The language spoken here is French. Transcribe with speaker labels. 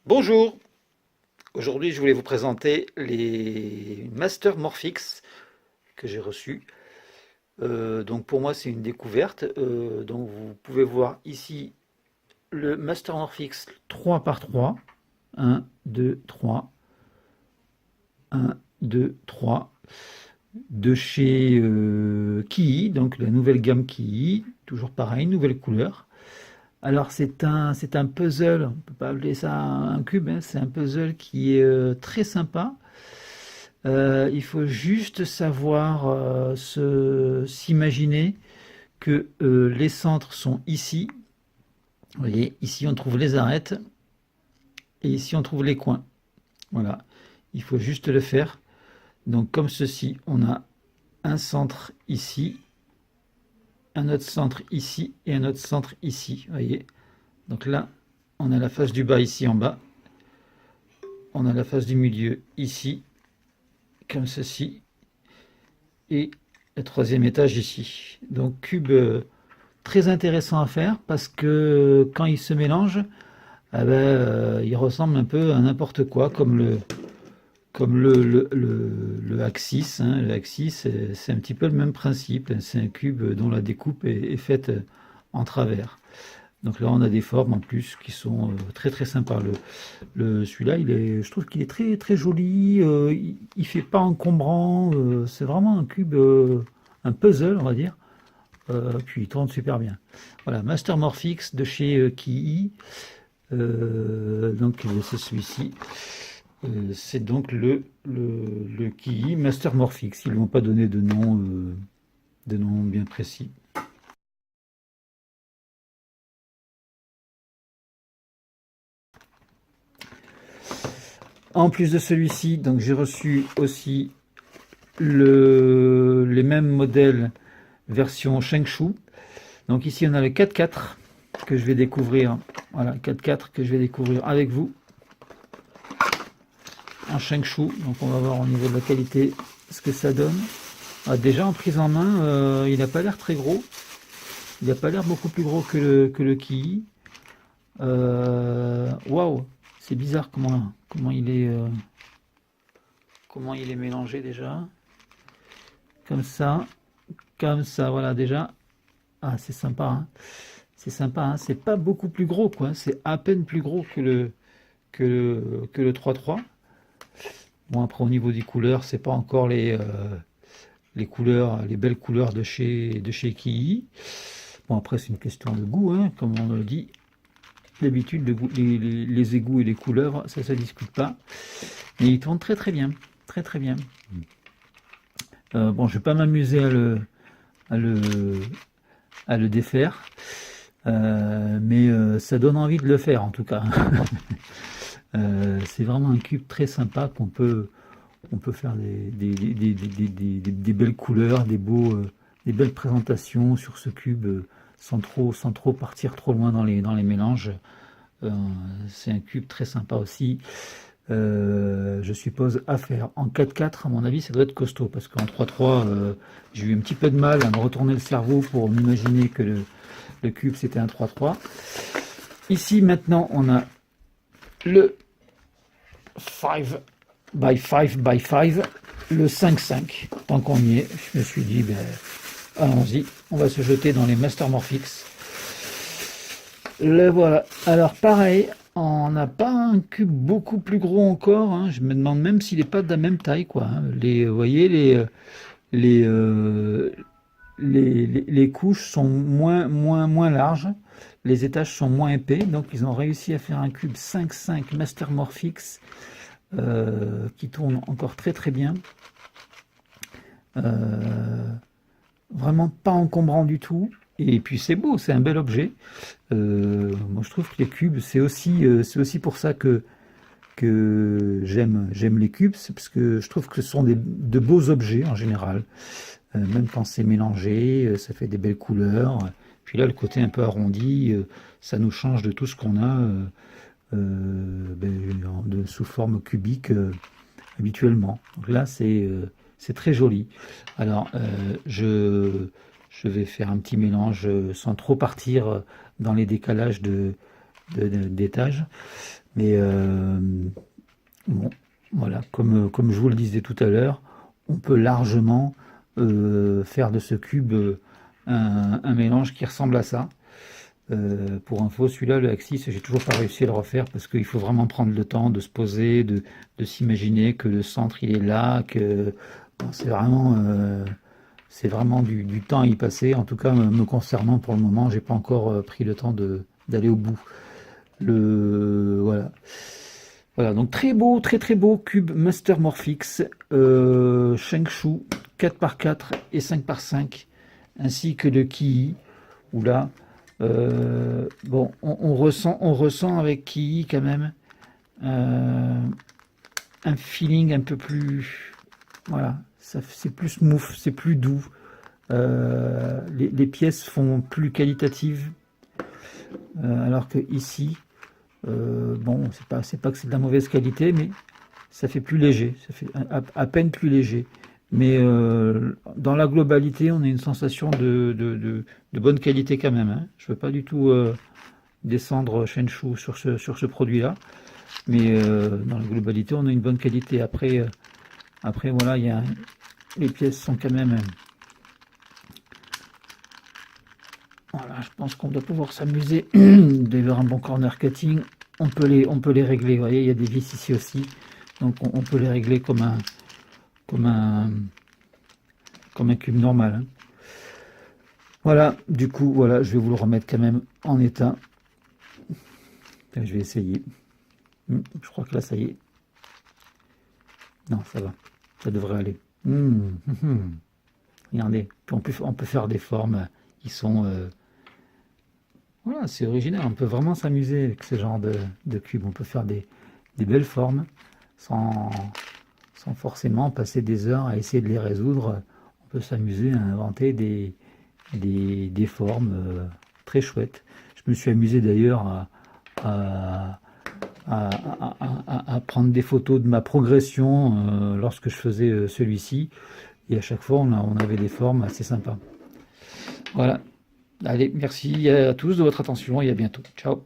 Speaker 1: Bonjour, aujourd'hui je voulais vous présenter les Master Morphix que j'ai reçus. Donc pour moi c'est une découverte. Donc vous pouvez voir ici le Master Morphix 3 par 3. 1, 2, 3. 1, 2, 3. De chez Kii, donc la nouvelle gamme Kii. Toujours pareil, nouvelle couleur. Alors c'est un puzzle, on ne peut pas appeler ça un cube, hein, c'est un puzzle qui est très sympa. Il faut juste savoir s'imaginer que les centres sont ici. Vous voyez, ici on trouve les arêtes et ici on trouve les coins. Voilà, il faut juste le faire. Donc comme ceci, on a un centre ici, un autre centre ici et un autre centre ici. Vous voyez, donc là, on a la face du bas ici en bas. On a la face du milieu ici, comme ceci. Et le troisième étage ici. Donc cube très intéressant à faire parce que quand il se mélange, il ressemble un peu à n'importe quoi, comme le Axis. Hein. Le Axis, c'est un petit peu le même principe. C'est un cube dont la découpe est faite en travers. Donc là, on a des formes en plus qui sont très très sympas. Celui-là, je trouve qu'il est très très joli. Il fait pas encombrant. C'est vraiment un cube, un puzzle, on va dire. Puis il tourne super bien. Voilà, Master Morphix de chez Kii. Donc c'est celui-ci. C'est donc le Kii Master Morphix. Ils ne m'ont pas donné de nom bien précis. En plus de celui-ci, donc j'ai reçu aussi les mêmes modèles version Shengshu. Donc ici on a le 4x4 que je vais découvrir. Voilà, 4x4 que je vais découvrir avec vous en Shengshu. Donc on va voir au niveau de la qualité ce que ça donne. Ah, déjà en prise en main, il n'a pas l'air très gros. Il n'a pas l'air beaucoup plus gros que le Kii. Waouh, c'est bizarre comment il est mélangé déjà. Comme ça, voilà déjà. Ah, c'est sympa, hein. C'est sympa, hein. C'est pas beaucoup plus gros, quoi. C'est à peine plus gros que le 3-3. Bon, après, au niveau des couleurs, c'est pas encore les couleurs, les belles couleurs de chez Kii. Bon, après, c'est une question de goût, hein, comme on le dit. D'habitude, les égouts et les couleurs, ça se discute pas. Mais il tourne très très bien. Très très bien. Bon, je vais pas m'amuser à le défaire. Mais ça donne envie de le faire en tout cas. C'est vraiment un cube très sympa on peut faire des belles couleurs, des belles présentations sur ce cube sans trop partir trop loin dans les mélanges. C'est un cube très sympa aussi. Je suppose à faire en 4-4, à mon avis ça doit être costaud parce qu'en 3-3 j'ai eu un petit peu de mal à me retourner le cerveau pour m'imaginer que le cube c'était un 3-3. Ici maintenant on a le 5 by 5 by 5, le 5-5. Tant qu'on y est, je me suis dit allons-y, on va se jeter dans les Master Morphix. Le voilà. Alors pareil, on n'a pas un cube beaucoup plus gros encore. Hein. Je me demande même s'il n'est pas de la même taille, quoi. Hein. Vous voyez, les, euh, les couches sont moins larges. Les étages sont moins épais. Donc ils ont réussi à faire un cube 5-5 Master Morphix qui tourne encore très très bien. Vraiment pas encombrant du tout. Et puis c'est beau, c'est un bel objet. Moi je trouve que les cubes, c'est aussi pour ça que j'aime les cubes, c'est parce que je trouve que ce sont de beaux objets en général. Même quand c'est mélangé, ça fait des belles couleurs. Puis là, le côté un peu arrondi, ça nous change de tout ce qu'on a sous forme cubique habituellement. Donc là, c'est très joli. Alors, je vais faire un petit mélange sans trop partir dans les décalages d'étages. Mais bon, voilà, comme je vous le disais tout à l'heure, on peut largement faire de ce cube un mélange qui ressemble à ça. Pour info, celui-là, le Axis, j'ai toujours pas réussi à le refaire parce qu'il faut vraiment prendre le temps de se poser, de s'imaginer que le centre il est là, que bon, c'est vraiment du temps à y passer. En tout cas, me concernant pour le moment, j'ai pas encore pris le temps d'aller au bout. Voilà. Voilà, donc très beau, très très beau cube Master Morphix, Shengshu 4x4 et 5x5, ainsi que le Kiyi, où là, bon, on ressent avec Kiyi quand même un feeling un peu plus, voilà, c'est plus smooth, c'est plus doux. Les pièces font plus qualitatives, alors que ici, bon, c'est pas que c'est de la mauvaise qualité, mais ça fait plus léger, ça fait à peine plus léger. Mais dans la globalité, on a une sensation de bonne qualité quand même, hein. Je ne veux pas du tout descendre Shenshu sur ce produit-là, mais dans la globalité, on a une bonne qualité. Après, voilà, les pièces sont quand même... Voilà, je pense qu'on doit pouvoir s'amuser. Il doit y avoir un bon corner cutting. On peut les régler. Vous voyez, il y a des vis ici aussi. Donc on peut les régler comme un cube normal, hein. Voilà, du coup, voilà, je vais vous le remettre quand même en état. Je vais essayer. Je crois que là, ça y est. Non, ça va. Ça devrait aller. Regardez, on peut faire des formes qui sont... voilà, c'est original. On peut vraiment s'amuser avec ce genre de cube. On peut faire des belles formes sans forcément passer des heures à essayer de les résoudre. On peut s'amuser à inventer des formes très chouettes. Je me suis amusé d'ailleurs à prendre des photos de ma progression lorsque je faisais celui-ci. Et à chaque fois, on avait des formes assez sympas. Voilà. Allez, merci à tous de votre attention et à bientôt. Ciao.